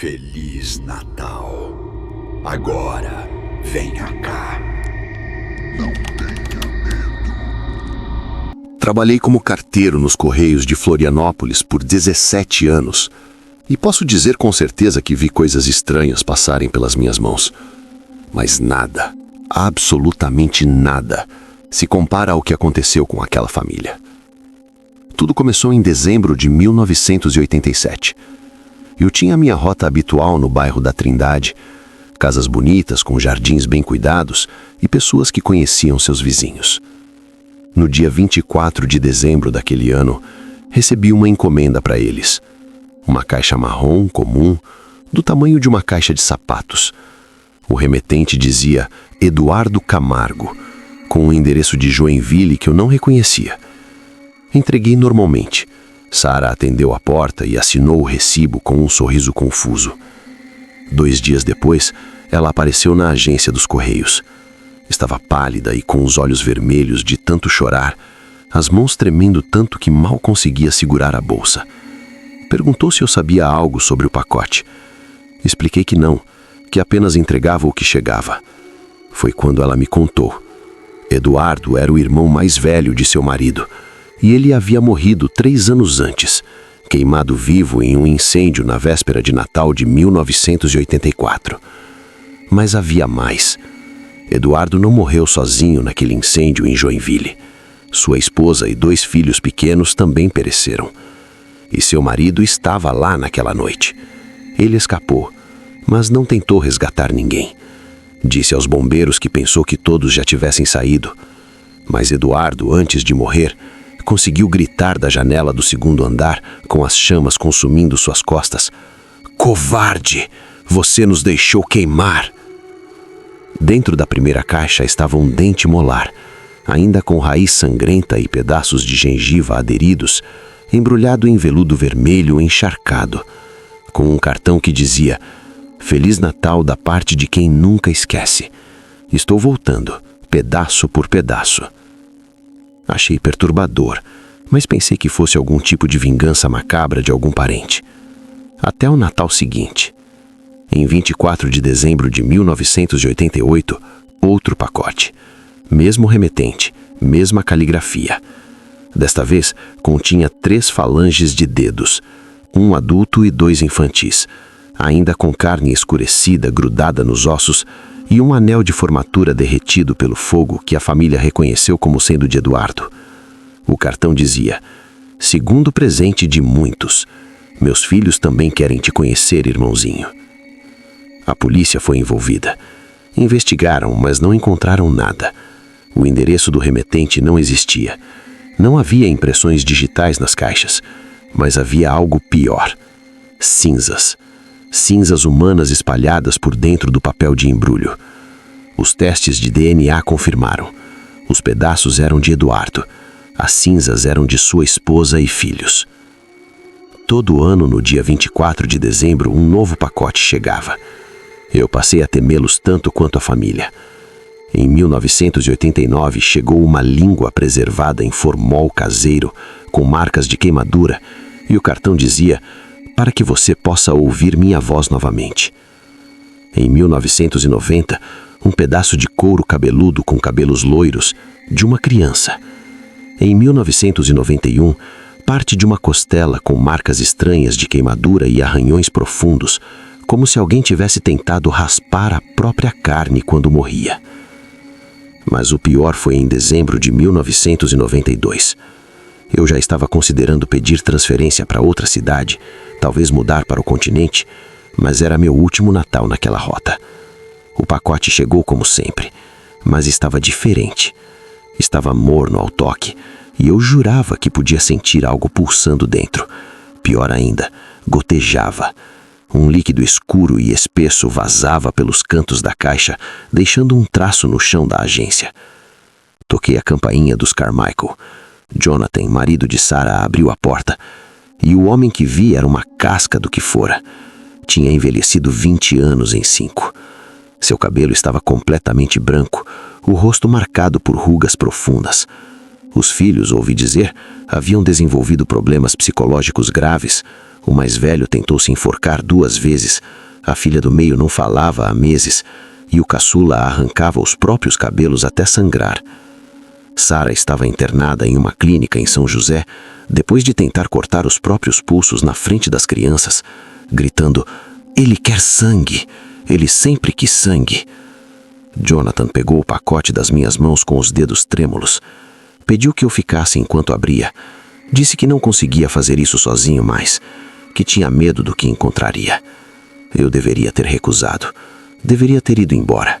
Feliz Natal. Agora, venha cá. Não tenha medo. Trabalhei como carteiro nos Correios de Florianópolis por 17 anos e posso dizer com certeza que vi coisas estranhas passarem pelas minhas mãos. Mas nada, absolutamente nada, se compara ao que aconteceu com aquela família. Tudo começou em dezembro de 1987. Eu tinha minha rota habitual no bairro da Trindade, casas bonitas com jardins bem cuidados e pessoas que conheciam seus vizinhos. No dia 24 de dezembro daquele ano, recebi uma encomenda para eles. Uma caixa marrom comum, do tamanho de uma caixa de sapatos. O remetente dizia Eduardo Camargo, com um endereço de Joinville que eu não reconhecia. Entreguei normalmente. Sara atendeu a porta e assinou o recibo com um sorriso confuso. 2 dias depois, ela apareceu na agência dos Correios. Estava pálida e com os olhos vermelhos de tanto chorar, as mãos tremendo tanto que mal conseguia segurar a bolsa. Perguntou se eu sabia algo sobre o pacote. Expliquei que não, que apenas entregava o que chegava. Foi quando ela me contou. Eduardo era o irmão mais velho de seu marido, e ele havia morrido 3 anos antes, queimado vivo em um incêndio na véspera de Natal de 1984. Mas havia mais. Eduardo não morreu sozinho naquele incêndio em Joinville. Sua esposa e 2 filhos pequenos também pereceram. E seu marido estava lá naquela noite. Ele escapou, mas não tentou resgatar ninguém. Disse aos bombeiros que pensou que todos já tivessem saído. Mas Eduardo, antes de morrer, conseguiu gritar da janela do 2º andar, com as chamas consumindo suas costas: "Covarde! Você nos deixou queimar!" Dentro da primeira caixa estava um dente molar, ainda com raiz sangrenta e pedaços de gengiva aderidos, embrulhado em veludo vermelho encharcado, com um cartão que dizia: "Feliz Natal da parte de quem nunca esquece. Estou voltando, pedaço por pedaço." Achei perturbador, mas pensei que fosse algum tipo de vingança macabra de algum parente. Até o Natal seguinte. Em 24 de dezembro de 1988, outro pacote. Mesmo remetente, mesma caligrafia. Desta vez, continha 3 falanges de dedos, 1 adulto e 2 infantis, ainda com carne escurecida grudada nos ossos e um anel de formatura derretido pelo fogo que a família reconheceu como sendo de Eduardo. O cartão dizia: "Segundo presente de muitos. Meus filhos também querem te conhecer, irmãozinho." A polícia foi envolvida. Investigaram, mas não encontraram nada. O endereço do remetente não existia. Não havia impressões digitais nas caixas, mas havia algo pior: cinzas. Cinzas humanas espalhadas por dentro do papel de embrulho. Os testes de DNA confirmaram. Os pedaços eram de Eduardo. As cinzas eram de sua esposa e filhos. Todo ano, no dia 24 de dezembro, um novo pacote chegava. Eu passei a temê-los tanto quanto a família. Em 1989, chegou uma língua preservada em formol caseiro, com marcas de queimadura, e o cartão dizia: "Para que você possa ouvir minha voz novamente." Em 1990, um pedaço de couro cabeludo com cabelos loiros, de uma criança. Em 1991, parte de uma costela com marcas estranhas de queimadura e arranhões profundos, como se alguém tivesse tentado raspar a própria carne quando morria. Mas o pior foi em dezembro de 1992. Eu já estava considerando pedir transferência para outra cidade, talvez mudar para o continente, mas era meu último Natal naquela rota. O pacote chegou como sempre, mas estava diferente. Estava morno ao toque, e eu jurava que podia sentir algo pulsando dentro. Pior ainda, gotejava. Um líquido escuro e espesso vazava pelos cantos da caixa, deixando um traço no chão da agência. Toquei a campainha dos Carmichael. Jonathan, marido de Sara, abriu a porta, e o homem que vi era uma casca do que fora. Tinha envelhecido 20 anos em 5. Seu cabelo estava completamente branco, o rosto marcado por rugas profundas. Os filhos, ouvi dizer, haviam desenvolvido problemas psicológicos graves. O mais velho tentou se enforcar 2 vezes, a filha do meio não falava há meses, e o caçula arrancava os próprios cabelos até sangrar. Sara estava internada em uma clínica em São José, depois de tentar cortar os próprios pulsos na frente das crianças, gritando: "Ele quer sangue! Ele sempre quis sangue!" Jonathan pegou o pacote das minhas mãos com os dedos trêmulos. Pediu que eu ficasse enquanto abria. Disse que não conseguia fazer isso sozinho mais, que tinha medo do que encontraria. Eu deveria ter recusado. Deveria ter ido embora.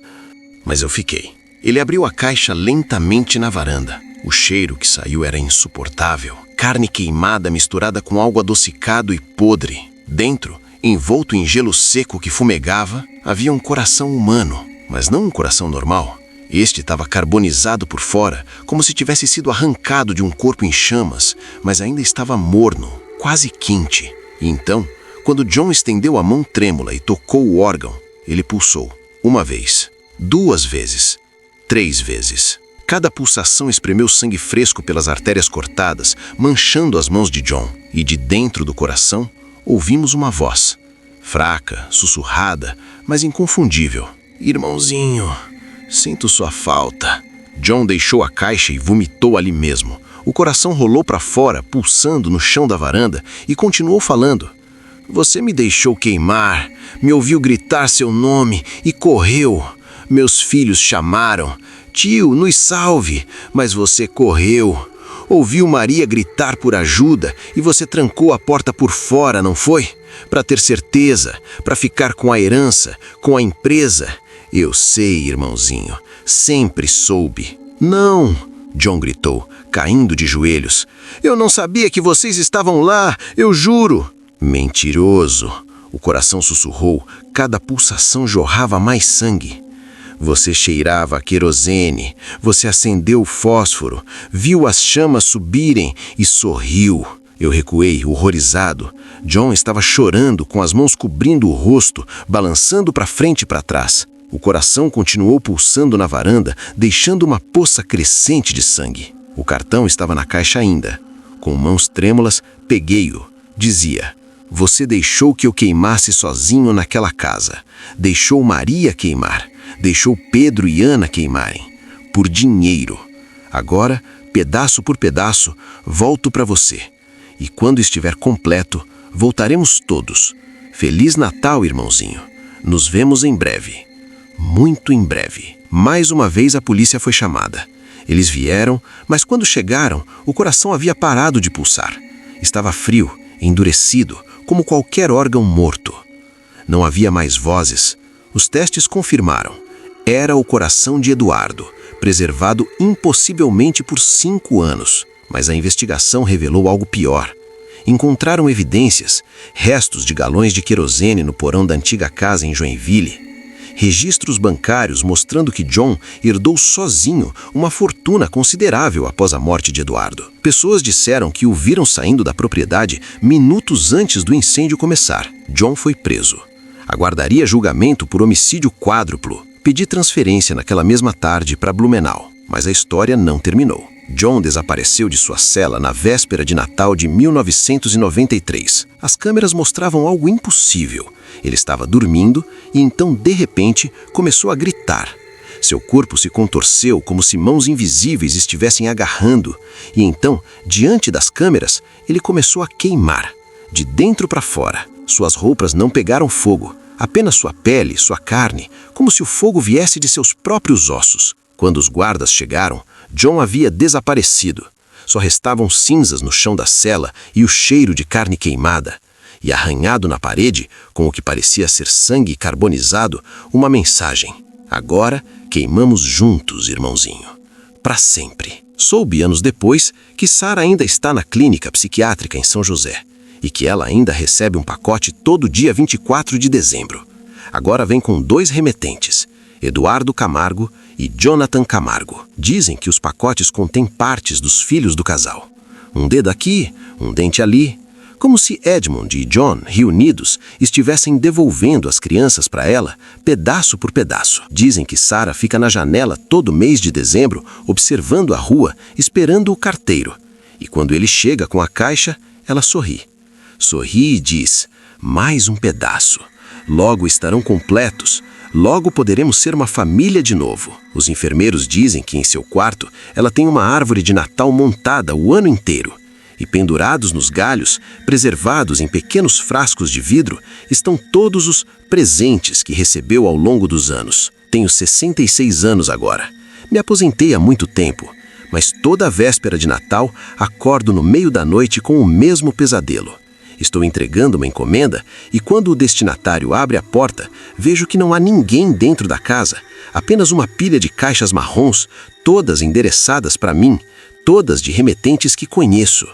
Mas eu fiquei. Ele abriu a caixa lentamente na varanda. O cheiro que saiu era insuportável. Carne queimada misturada com algo adocicado e podre. Dentro, envolto em gelo seco que fumegava, havia um coração humano, mas não um coração normal. Este estava carbonizado por fora, como se tivesse sido arrancado de um corpo em chamas, mas ainda estava morno, quase quente. E então, quando John estendeu a mão trêmula e tocou o órgão, ele pulsou. 1 vez, 2 vezes, 3 vezes. Cada pulsação espremeu sangue fresco pelas artérias cortadas, manchando as mãos de John. E de dentro do coração, ouvimos uma voz, fraca, sussurrada, mas inconfundível. "Irmãozinho, sinto sua falta." John deixou a caixa e vomitou ali mesmo. O coração rolou para fora, pulsando no chão da varanda, e continuou falando. "Você me deixou queimar, me ouviu gritar seu nome e correu. Meus filhos chamaram. Tio, nos salve, mas você correu. Ouviu Maria gritar por ajuda e você trancou a porta por fora, não foi? Para ter certeza, para ficar com a herança, com a empresa. Eu sei, irmãozinho, sempre soube." "Não!" John gritou, caindo de joelhos. "Eu não sabia que vocês estavam lá, eu juro." "Mentiroso!" O coração sussurrou, cada pulsação jorrava mais sangue. "Você cheirava a querosene, você acendeu o fósforo, viu as chamas subirem e sorriu." Eu recuei, horrorizado. John estava chorando, com as mãos cobrindo o rosto, balançando para frente e para trás. O coração continuou pulsando na varanda, deixando uma poça crescente de sangue. O cartão estava na caixa ainda. Com mãos trêmulas, peguei-o. Dizia: "Você deixou que eu queimasse sozinho naquela casa. Deixou Maria queimar. Deixou Pedro e Ana queimarem. Por dinheiro. Agora, pedaço por pedaço, volto para você. E quando estiver completo, voltaremos todos. Feliz Natal, irmãozinho. Nos vemos em breve. Muito em breve." Mais uma vez a polícia foi chamada. Eles vieram, mas quando chegaram, o coração havia parado de pulsar. Estava frio, endurecido, como qualquer órgão morto. Não havia mais vozes. Os testes confirmaram. Era o coração de Eduardo, preservado impossivelmente por 5 anos. Mas a investigação revelou algo pior. Encontraram evidências, restos de galões de querosene no porão da antiga casa em Joinville. Registros bancários mostrando que John herdou sozinho uma fortuna considerável após a morte de Eduardo. Pessoas disseram que o viram saindo da propriedade minutos antes do incêndio começar. John foi preso. Aguardaria julgamento por homicídio quádruplo. Pedi transferência naquela mesma tarde para Blumenau, mas a história não terminou. John desapareceu de sua cela na véspera de Natal de 1993. As câmeras mostravam algo impossível. Ele estava dormindo e então, de repente, começou a gritar. Seu corpo se contorceu como se mãos invisíveis estivessem agarrando. E então, diante das câmeras, ele começou a queimar. De dentro para fora, suas roupas não pegaram fogo. Apenas sua pele, sua carne, como se o fogo viesse de seus próprios ossos. Quando os guardas chegaram, John havia desaparecido. Só restavam cinzas no chão da cela e o cheiro de carne queimada. E arranhado na parede, com o que parecia ser sangue carbonizado, uma mensagem: "Agora queimamos juntos, irmãozinho. Para sempre." Soube anos depois que Sara ainda está na clínica psiquiátrica em São José e que ela ainda recebe um pacote todo dia 24 de dezembro. Agora vem com 2 remetentes, Eduardo Camargo e Jonathan Camargo. Dizem que os pacotes contêm partes dos filhos do casal. Um dedo aqui, um dente ali. Como se Edmund e John, reunidos, estivessem devolvendo as crianças para ela, pedaço por pedaço. Dizem que Sara fica na janela todo mês de dezembro, observando a rua, esperando o carteiro. E quando ele chega com a caixa, ela sorri. Sorri e diz: mais um pedaço. Logo estarão completos. Logo poderemos ser uma família de novo. Os enfermeiros dizem que em seu quarto ela tem uma árvore de Natal montada o ano inteiro. E pendurados nos galhos, preservados em pequenos frascos de vidro, estão todos os presentes que recebeu ao longo dos anos. Tenho 66 anos agora. Me aposentei há muito tempo, mas toda a véspera de Natal acordo no meio da noite com o mesmo pesadelo. Estou entregando uma encomenda e quando o destinatário abre a porta, vejo que não há ninguém dentro da casa, apenas uma pilha de caixas marrons, todas endereçadas para mim, todas de remetentes que conheço.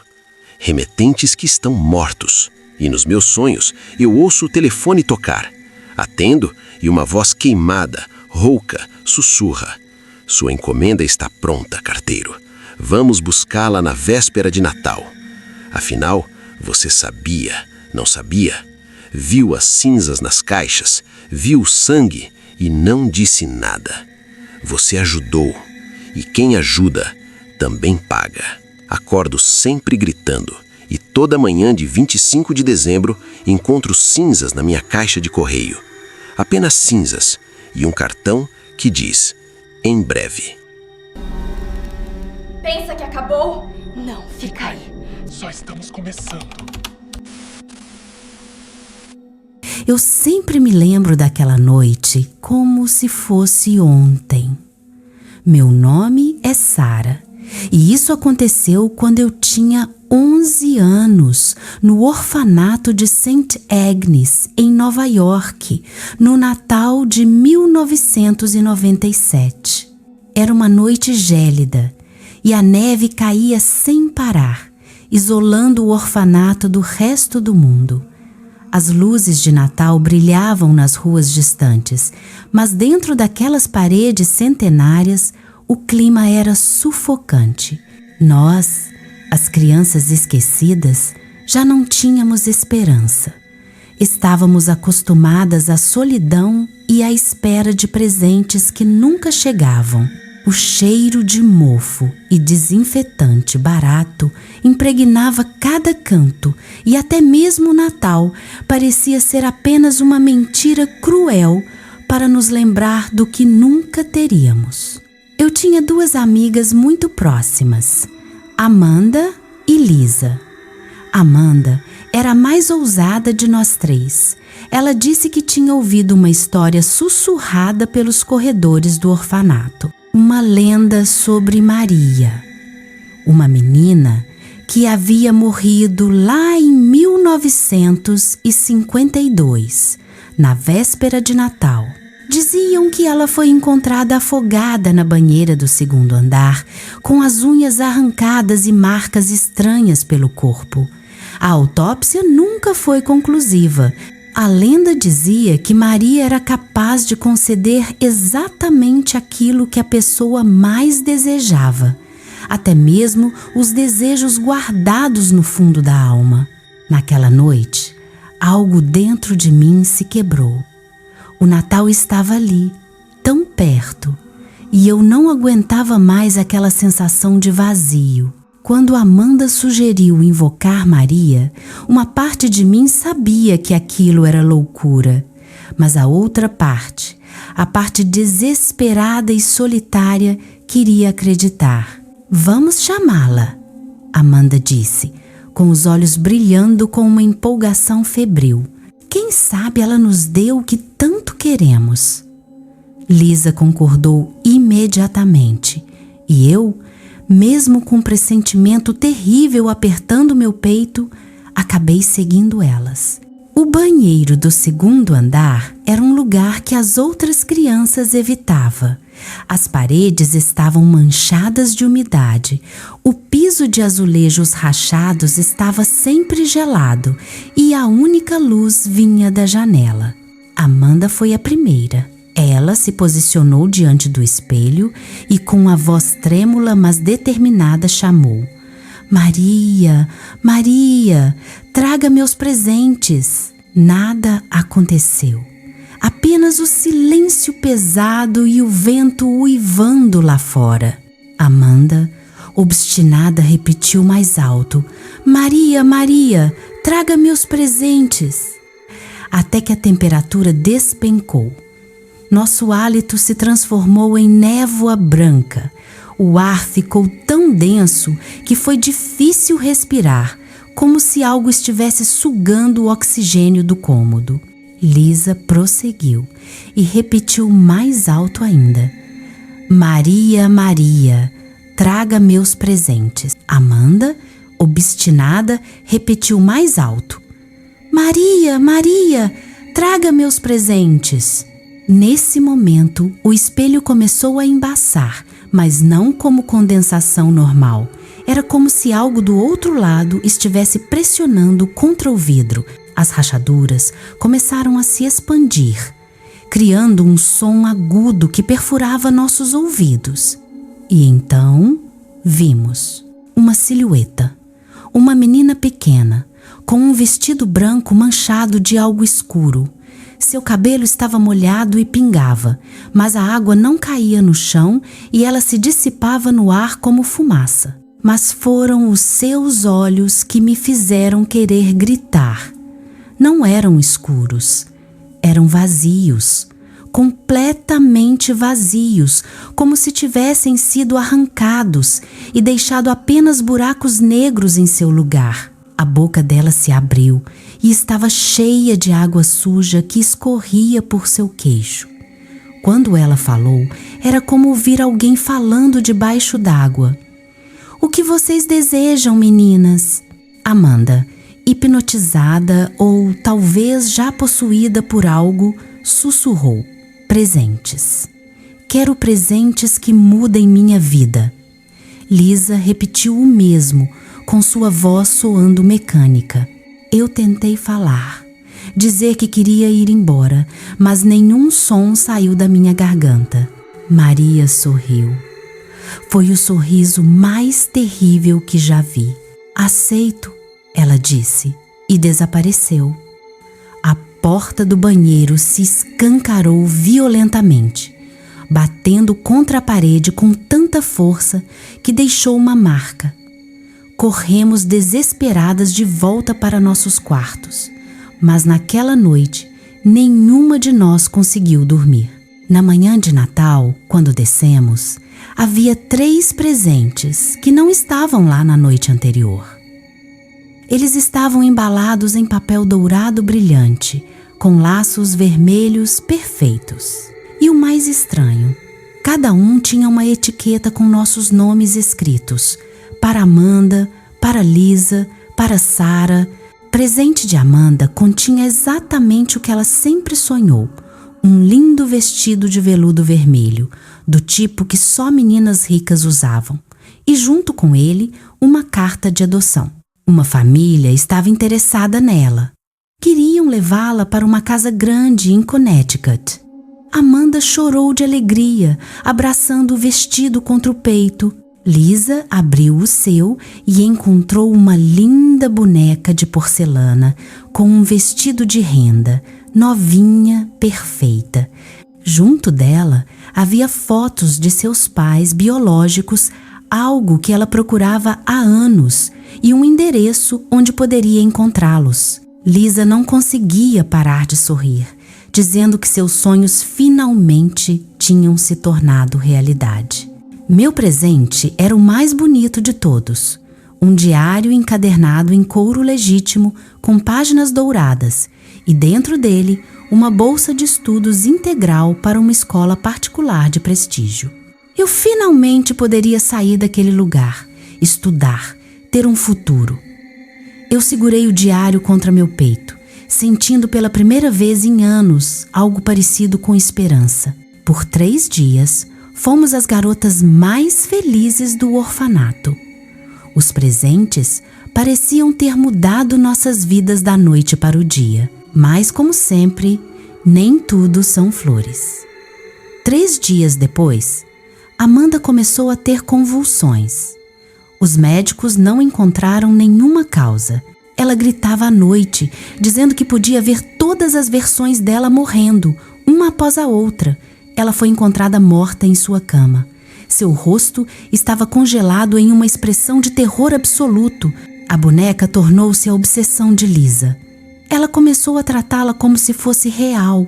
Remetentes que estão mortos. E nos meus sonhos, eu ouço o telefone tocar. Atendo e uma voz queimada, rouca, sussurra: sua encomenda está pronta, carteiro. Vamos buscá-la na véspera de Natal. Afinal, você sabia, não sabia? Viu as cinzas nas caixas, viu o sangue e não disse nada. Você ajudou. E quem ajuda também paga. Acordo sempre gritando e toda manhã de 25 de dezembro encontro cinzas na minha caixa de correio. Apenas cinzas e um cartão que diz: em breve. Pensa que acabou? Não, fica aí. Só estamos começando. Eu sempre me lembro daquela noite como se fosse ontem. Meu nome é Sara. E isso aconteceu quando eu tinha 11 anos, no orfanato de St. Agnes, em Nova York, no Natal de 1997. Era uma noite gélida e a neve caía sem parar, isolando o orfanato do resto do mundo. As luzes de Natal brilhavam nas ruas distantes, mas dentro daquelas paredes centenárias, o clima era sufocante. Nós, as crianças esquecidas, já não tínhamos esperança. Estávamos acostumadas à solidão e à espera de presentes que nunca chegavam. O cheiro de mofo e desinfetante barato impregnava cada canto e até mesmo o Natal parecia ser apenas uma mentira cruel para nos lembrar do que nunca teríamos. Eu tinha duas amigas muito próximas, Amanda e Lisa. Amanda era a mais ousada de nós três. Ela disse que tinha ouvido uma história sussurrada pelos corredores do orfanato. Uma lenda sobre Maria, uma menina que havia morrido lá em 1952, na véspera de Natal. Diziam que ela foi encontrada afogada na banheira do segundo andar, com as unhas arrancadas e marcas estranhas pelo corpo. A autópsia nunca foi conclusiva. A lenda dizia que Maria era capaz de conceder exatamente aquilo que a pessoa mais desejava, até mesmo os desejos guardados no fundo da alma. Naquela noite, algo dentro de mim se quebrou. O Natal estava ali, tão perto, e eu não aguentava mais aquela sensação de vazio. Quando Amanda sugeriu invocar Maria, uma parte de mim sabia que aquilo era loucura, mas a outra parte, a parte desesperada e solitária, queria acreditar. Vamos chamá-la, Amanda disse, com os olhos brilhando com uma empolgação febril. Quem sabe ela nos dê o que tanto queremos. Lisa concordou imediatamente e eu, mesmo com um pressentimento terrível apertando meu peito, acabei seguindo elas. O banheiro do segundo andar era um lugar que as outras crianças evitavam. As paredes estavam manchadas de umidade, o piso de azulejos rachados estava sempre gelado e a única luz vinha da janela. Amanda foi a primeira. Ela se posicionou diante do espelho e com a voz trêmula mas determinada chamou: Maria, Maria, traga meus presentes. Nada aconteceu. Apenas o silêncio pesado e o vento uivando lá fora. Amanda, Obstinada repetiu mais alto: Maria, Maria, traga-me os presentes. Até que a temperatura despencou. Nosso hálito se transformou em névoa branca. O ar ficou tão denso que foi difícil respirar, como se algo estivesse sugando o oxigênio do cômodo. Lisa prosseguiu e repetiu mais alto ainda: Maria, Maria, traga meus presentes. Amanda, obstinada, repetiu mais alto: Maria, Maria, traga meus presentes. Nesse momento, o espelho começou a embaçar, mas não como condensação normal. Era como se algo do outro lado estivesse pressionando contra o vidro. As rachaduras começaram a se expandir, criando um som agudo que perfurava nossos ouvidos. E então, vimos uma silhueta, uma menina pequena, com um vestido branco manchado de algo escuro. Seu cabelo estava molhado e pingava, mas a água não caía no chão e ela se dissipava no ar como fumaça. Mas foram os seus olhos que me fizeram querer gritar. Não eram escuros, eram vazios, completamente vazios, como se tivessem sido arrancados e deixado apenas buracos negros em seu lugar. A boca dela se abriu e estava cheia de água suja que escorria por seu queixo. Quando ela falou, era como ouvir alguém falando debaixo d'água. O que vocês desejam, meninas? Amanda, hipnotizada ou talvez já possuída por algo, sussurrou: presentes. Quero presentes que mudem minha vida. Lisa repetiu o mesmo, com sua voz soando mecânica. Eu tentei falar, dizer que queria ir embora, mas nenhum som saiu da minha garganta. Maria sorriu. Foi o sorriso mais terrível que já vi. Aceito, ela disse, e desapareceu. A porta do banheiro se escancarou violentamente, batendo contra a parede com tanta força que deixou uma marca. Corremos desesperadas de volta para nossos quartos, mas naquela noite nenhuma de nós conseguiu dormir. Na manhã de Natal, quando descemos, havia 3 presentes que não estavam lá na noite anterior. Eles estavam embalados em papel dourado brilhante, com laços vermelhos perfeitos. E o mais estranho, cada um tinha uma etiqueta com nossos nomes escritos: para Amanda, para Lisa, para Sara. Presente de Amanda continha exatamente o que ela sempre sonhou: um lindo vestido de veludo vermelho, do tipo que só meninas ricas usavam, e junto com ele, uma carta de adoção. Uma família estava interessada nela. Queriam levá-la para uma casa grande em Connecticut. Amanda chorou de alegria, abraçando o vestido contra o peito. Lisa abriu o seu e encontrou uma linda boneca de porcelana com um vestido de renda, novinha, perfeita. Junto dela havia fotos de seus pais biológicos, algo que ela procurava há anos, e um endereço onde poderia encontrá-los. Lisa não conseguia parar de sorrir, dizendo que seus sonhos finalmente tinham se tornado realidade. Meu presente era o mais bonito de todos. Um diário encadernado em couro legítimo com páginas douradas e dentro dele uma bolsa de estudos integral para uma escola particular de prestígio. Eu finalmente poderia sair daquele lugar, estudar, ter um futuro. Eu segurei o diário contra meu peito, sentindo pela primeira vez em anos algo parecido com esperança. Por 3 dias, fomos as garotas mais felizes do orfanato. Os presentes pareciam ter mudado nossas vidas da noite para o dia. Mas, como sempre, nem tudo são flores. 3 dias depois, Amanda começou a ter convulsões. Os médicos não encontraram nenhuma causa. Ela gritava à noite, dizendo que podia ver todas as versões dela morrendo, uma após a outra. Ela foi encontrada morta em sua cama, Seu rosto estava congelado em uma expressão de terror absoluto. A boneca tornou-se a obsessão de Lisa. Ela começou a tratá-la como se fosse real,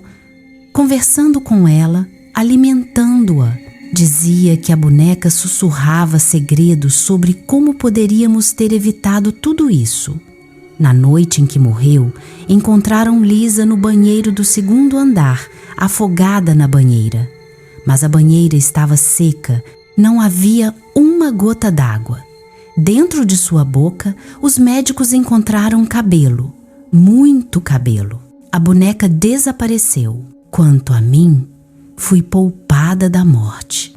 conversando com ela, alimentando-a. Dizia que a boneca sussurrava segredos sobre como poderíamos ter evitado tudo isso. Na noite em que morreu, encontraram Lisa no banheiro do 2º andar, afogada na banheira. Mas a banheira estava seca, não havia uma gota d'água. Dentro de sua boca, os médicos encontraram cabelo, muito cabelo. A boneca desapareceu. Quanto a mim, fui poupada da morte.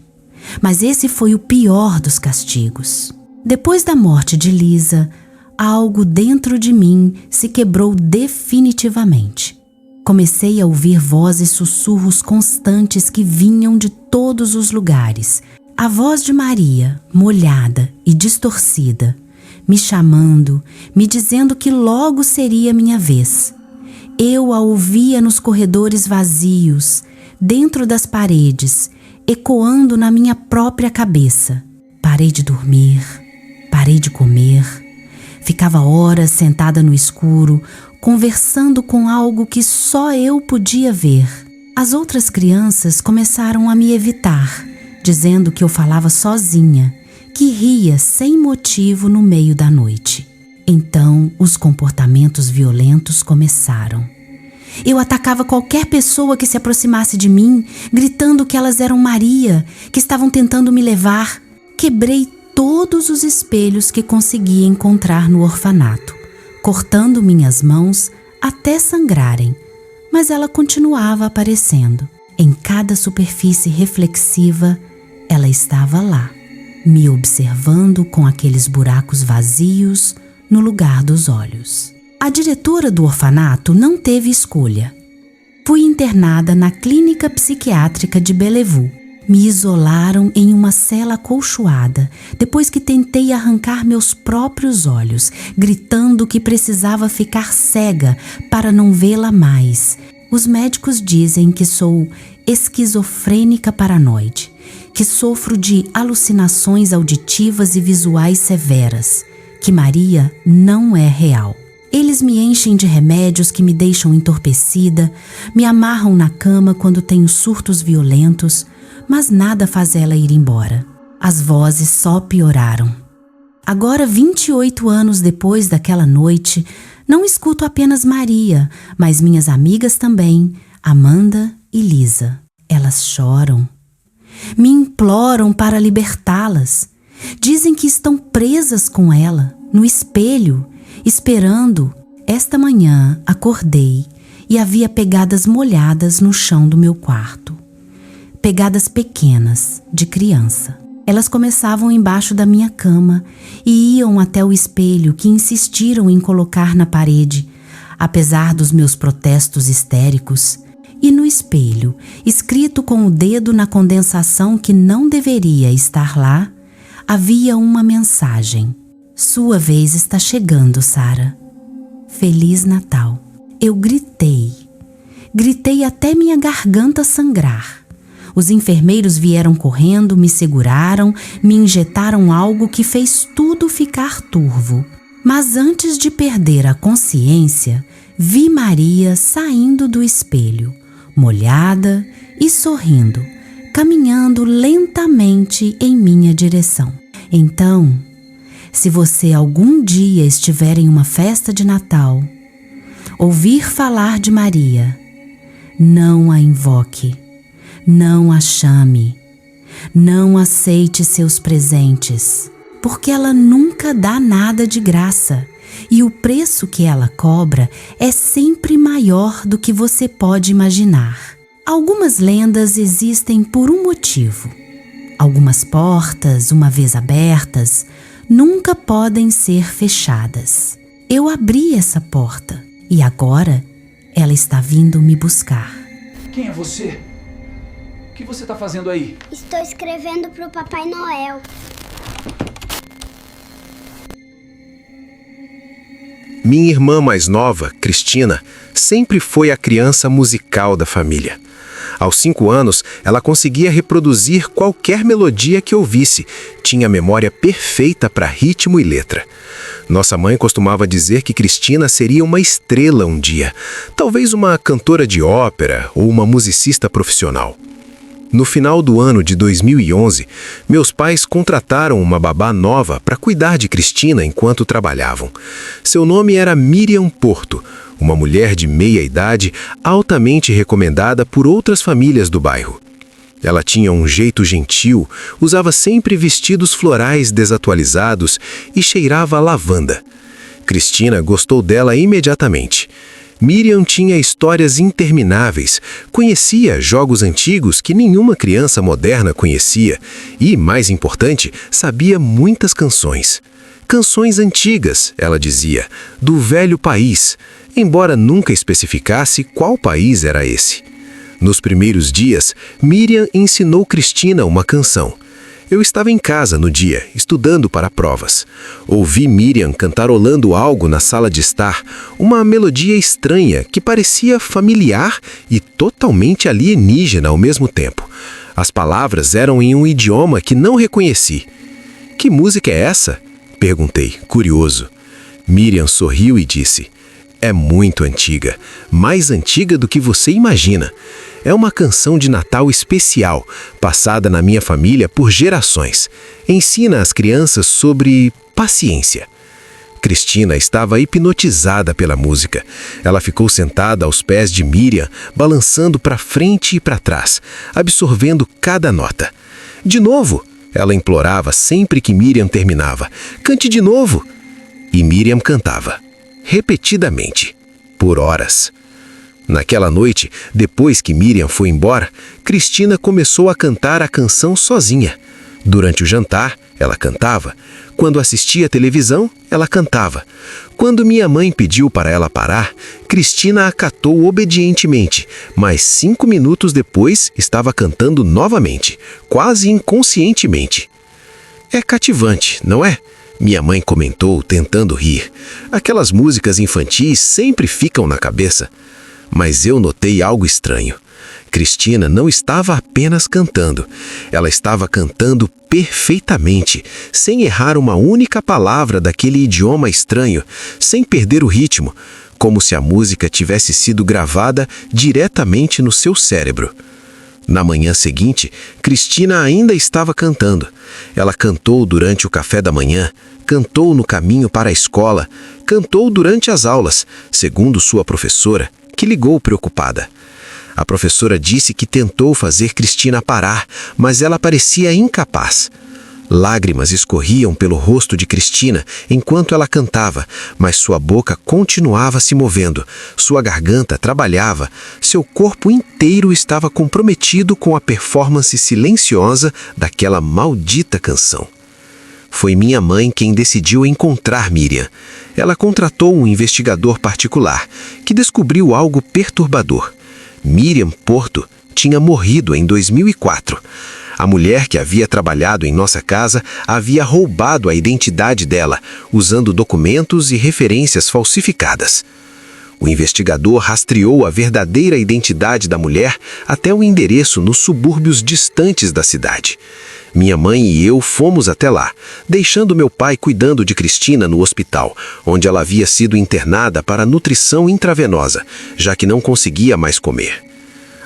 Mas esse foi o pior dos castigos. Depois da morte de Lisa, algo dentro de mim se quebrou definitivamente. Comecei a ouvir vozes e sussurros constantes que vinham de todos os lugares. A voz de Maria, molhada e distorcida, me chamando, me dizendo que logo seria minha vez. Eu a ouvia nos corredores vazios, dentro das paredes, ecoando na minha própria cabeça. Parei de dormir, parei de comer. Ficava horas sentada no escuro, conversando com algo que só eu podia ver. As outras crianças começaram a me evitar, dizendo que eu falava sozinha, que ria sem motivo no meio da noite. Então, os comportamentos violentos começaram. Eu atacava qualquer pessoa que se aproximasse de mim, gritando que elas eram Maria, que estavam tentando me levar. Quebrei todos os espelhos que conseguia encontrar no orfanato, cortando minhas mãos até sangrarem, mas ela continuava aparecendo. Em cada superfície reflexiva, ela estava lá, me observando com aqueles buracos vazios no lugar dos olhos. A diretora do orfanato não teve escolha. Fui internada na clínica psiquiátrica de Bellevue. Me isolaram em uma cela acolchoada, depois que tentei arrancar meus próprios olhos, gritando que precisava ficar cega para não vê-la mais. Os médicos dizem que sou esquizofrênica paranoide, que sofro de alucinações auditivas e visuais severas, que Maria não é real. Eles me enchem de remédios que me deixam entorpecida, me amarram na cama quando tenho surtos violentos, mas nada faz ela ir embora. As vozes só pioraram. Agora, 28 anos depois daquela noite, não escuto apenas Maria, mas minhas amigas também, Amanda e Lisa. Elas choram. Me imploram para libertá-las. Dizem que estão presas com ela, no espelho, esperando. Esta manhã acordei e havia pegadas molhadas no chão do meu quarto. Pegadas pequenas, de criança. Elas começavam embaixo da minha cama e iam até o espelho que insistiram em colocar na parede, apesar dos meus protestos histéricos. E no espelho, escrito com o dedo na condensação que não deveria estar lá, havia uma mensagem. Sua vez está chegando, Sarah. Feliz Natal. Eu gritei. Gritei até minha garganta sangrar. Os enfermeiros vieram correndo, me seguraram, me injetaram algo que fez tudo ficar turvo. Mas antes de perder a consciência, vi Maria saindo do espelho, molhada e sorrindo, caminhando lentamente em minha direção. Então, se você algum dia estiver em uma festa de Natal, ouvir falar de Maria, não a invoque. Não a chame, não aceite seus presentes, porque ela nunca dá nada de graça e o preço que ela cobra é sempre maior do que você pode imaginar. Algumas lendas existem por um motivo. Algumas portas, uma vez abertas, nunca podem ser fechadas. Eu abri essa porta e agora ela está vindo me buscar. Quem é você? O que você está fazendo aí? Estou escrevendo para o Papai Noel. Minha irmã mais nova, Cristina, sempre foi a criança musical da família. Aos 5 anos, ela conseguia reproduzir qualquer melodia que ouvisse. Tinha memória perfeita para ritmo e letra. Nossa mãe costumava dizer que Cristina seria uma estrela um dia. Talvez uma cantora de ópera ou uma musicista profissional. No final do ano de 2011, meus pais contrataram uma babá nova para cuidar de Cristina enquanto trabalhavam. Seu nome era Miriam Porto, uma mulher de meia idade altamente recomendada por outras famílias do bairro. Ela tinha um jeito gentil, usava sempre vestidos florais desatualizados e cheirava a lavanda. Cristina gostou dela imediatamente. Miriam tinha histórias intermináveis, conhecia jogos antigos que nenhuma criança moderna conhecia e, mais importante, sabia muitas canções. Canções antigas, ela dizia, do velho país, embora nunca especificasse qual país era esse. Nos primeiros dias, Miriam ensinou Cristina uma canção. Eu estava em casa no dia, estudando para provas. Ouvi Miriam cantarolando algo na sala de estar, uma melodia estranha que parecia familiar e totalmente alienígena ao mesmo tempo. As palavras eram em um idioma que não reconheci. "Que música é essa?" perguntei, curioso. Miriam sorriu e disse: "É muito antiga, mais antiga do que você imagina. É uma canção de Natal especial, passada na minha família por gerações. Ensina às crianças sobre paciência." Cristina estava hipnotizada pela música. Ela ficou sentada aos pés de Miriam, balançando para frente e para trás, absorvendo cada nota. "De novo!" ela implorava sempre que Miriam terminava. "Cante de novo!" E Miriam cantava, repetidamente, por horas. Naquela noite, depois que Miriam foi embora, Cristina começou a cantar a canção sozinha. Durante o jantar, ela cantava. Quando assistia televisão, ela cantava. Quando minha mãe pediu para ela parar, Cristina acatou obedientemente, mas 5 minutos depois estava cantando novamente, quase inconscientemente. "É cativante, não é?" minha mãe comentou, tentando rir. "Aquelas músicas infantis sempre ficam na cabeça." Mas eu notei algo estranho. Cristina não estava apenas cantando. Ela estava cantando perfeitamente, sem errar uma única palavra daquele idioma estranho, sem perder o ritmo, como se a música tivesse sido gravada diretamente no seu cérebro. Na manhã seguinte, Cristina ainda estava cantando. Ela cantou durante o café da manhã, cantou no caminho para a escola, cantou durante as aulas, segundo sua professora, que ligou preocupada. A professora disse que tentou fazer Cristina parar, mas ela parecia incapaz. Lágrimas escorriam pelo rosto de Cristina enquanto ela cantava, mas sua boca continuava se movendo, sua garganta trabalhava, seu corpo inteiro estava comprometido com a performance silenciosa daquela maldita canção. Foi minha mãe quem decidiu encontrar Miriam. Ela contratou um investigador particular, que descobriu algo perturbador. Miriam Porto tinha morrido em 2004. A mulher que havia trabalhado em nossa casa havia roubado a identidade dela, usando documentos e referências falsificadas. O investigador rastreou a verdadeira identidade da mulher até o endereço nos subúrbios distantes da cidade. Minha mãe e eu fomos até lá, deixando meu pai cuidando de Cristina no hospital, onde ela havia sido internada para nutrição intravenosa, já que não conseguia mais comer.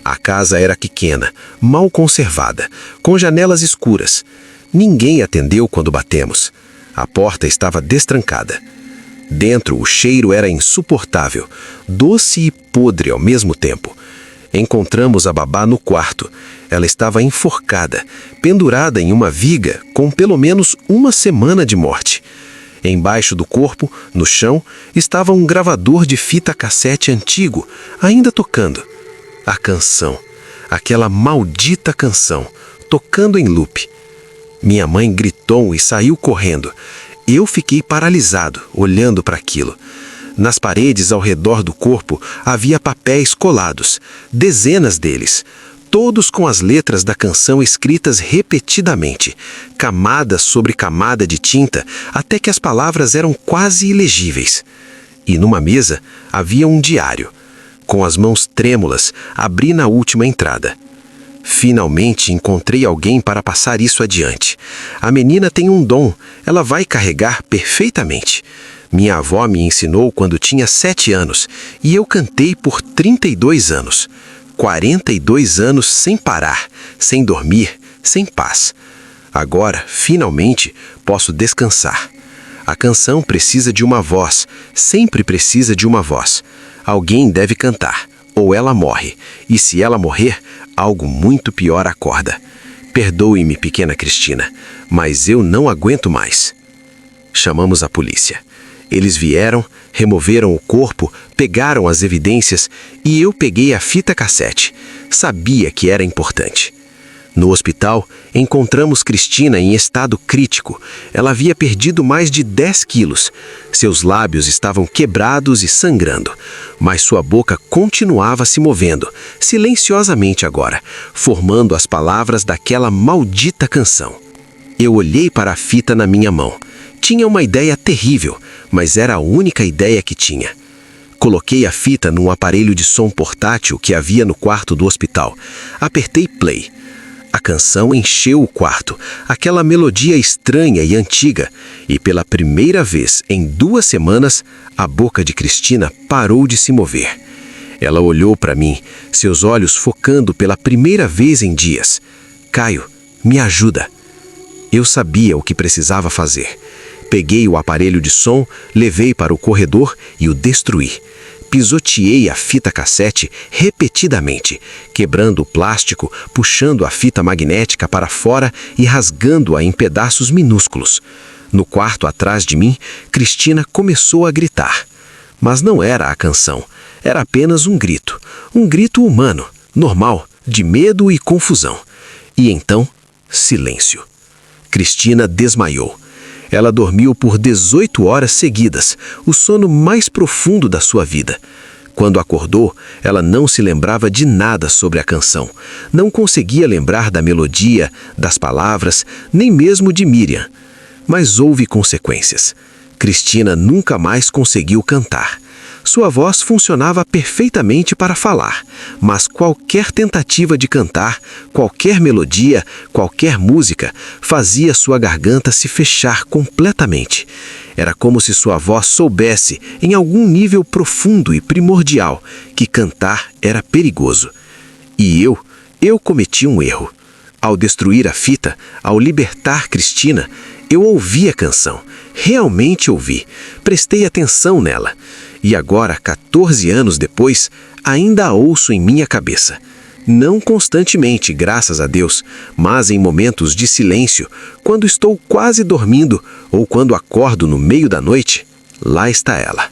A casa era pequena, mal conservada, com janelas escuras. Ninguém atendeu quando batemos. A porta estava destrancada. Dentro, o cheiro era insuportável, doce e podre ao mesmo tempo. Encontramos a babá no quarto. Ela estava enforcada, pendurada em uma viga, com pelo menos 1 semana de morte. Embaixo do corpo, no chão, estava um gravador de fita cassete antigo, ainda tocando. A canção, aquela maldita canção, tocando em loop. Minha mãe gritou e saiu correndo. Eu fiquei paralisado, olhando para aquilo. Nas paredes ao redor do corpo havia papéis colados, dezenas deles, todos com as letras da canção escritas repetidamente, camada sobre camada de tinta, até que as palavras eram quase ilegíveis. E numa mesa havia um diário. Com as mãos trêmulas, abri na última entrada. Finalmente encontrei alguém para passar isso adiante. A menina tem um dom, ela vai carregar perfeitamente. Minha avó me ensinou quando tinha 7 anos e eu cantei por 32 anos. 42 anos sem parar, sem dormir, sem paz. Agora, finalmente, posso descansar. A canção precisa de uma voz, sempre precisa de uma voz. Alguém deve cantar, ou ela morre, e se ela morrer, algo muito pior acorda. Perdoe-me, pequena Cristina, mas eu não aguento mais. Chamamos a polícia. Eles vieram, removeram o corpo, pegaram as evidências e eu peguei a fita cassete. Sabia que era importante. No hospital, encontramos Cristina em estado crítico. Ela havia perdido mais de 10 quilos. Seus lábios estavam quebrados e sangrando, mas sua boca continuava se movendo, silenciosamente agora, formando as palavras daquela maldita canção. Eu olhei para a fita na minha mão. Tinha uma ideia terrível, mas era a única ideia que tinha. Coloquei a fita num aparelho de som portátil que havia no quarto do hospital. Apertei play. A canção encheu o quarto, aquela melodia estranha e antiga, e pela primeira vez em 2 semanas, a boca de Cristina parou de se mover. Ela olhou para mim, seus olhos focando pela primeira vez em dias. Caio, me ajuda. Eu sabia o que precisava fazer. Peguei o aparelho de som, levei para o corredor e o destruí. Pisoteei a fita cassete repetidamente, quebrando o plástico, puxando a fita magnética para fora e rasgando-a em pedaços minúsculos. No quarto atrás de mim, Cristina começou a gritar. Mas não era a canção, era apenas um grito humano, normal, de medo e confusão. E então, silêncio. Cristina desmaiou. Ela dormiu por 18 horas seguidas, o sono mais profundo da sua vida. Quando acordou, ela não se lembrava de nada sobre a canção. Não conseguia lembrar da melodia, das palavras, nem mesmo de Miriam. Mas houve consequências. Cristina nunca mais conseguiu cantar. Sua voz funcionava perfeitamente para falar, mas qualquer tentativa de cantar, qualquer melodia, qualquer música, fazia sua garganta se fechar completamente. Era como se sua voz soubesse, em algum nível profundo e primordial, que cantar era perigoso. E eu cometi um erro. Ao destruir a fita, ao libertar Cristina, eu ouvi a canção. Realmente ouvi. Prestei atenção nela. E agora, 14 anos depois, ainda a ouço em minha cabeça. Não constantemente, graças a Deus, mas em momentos de silêncio, quando estou quase dormindo ou quando acordo no meio da noite, lá está ela.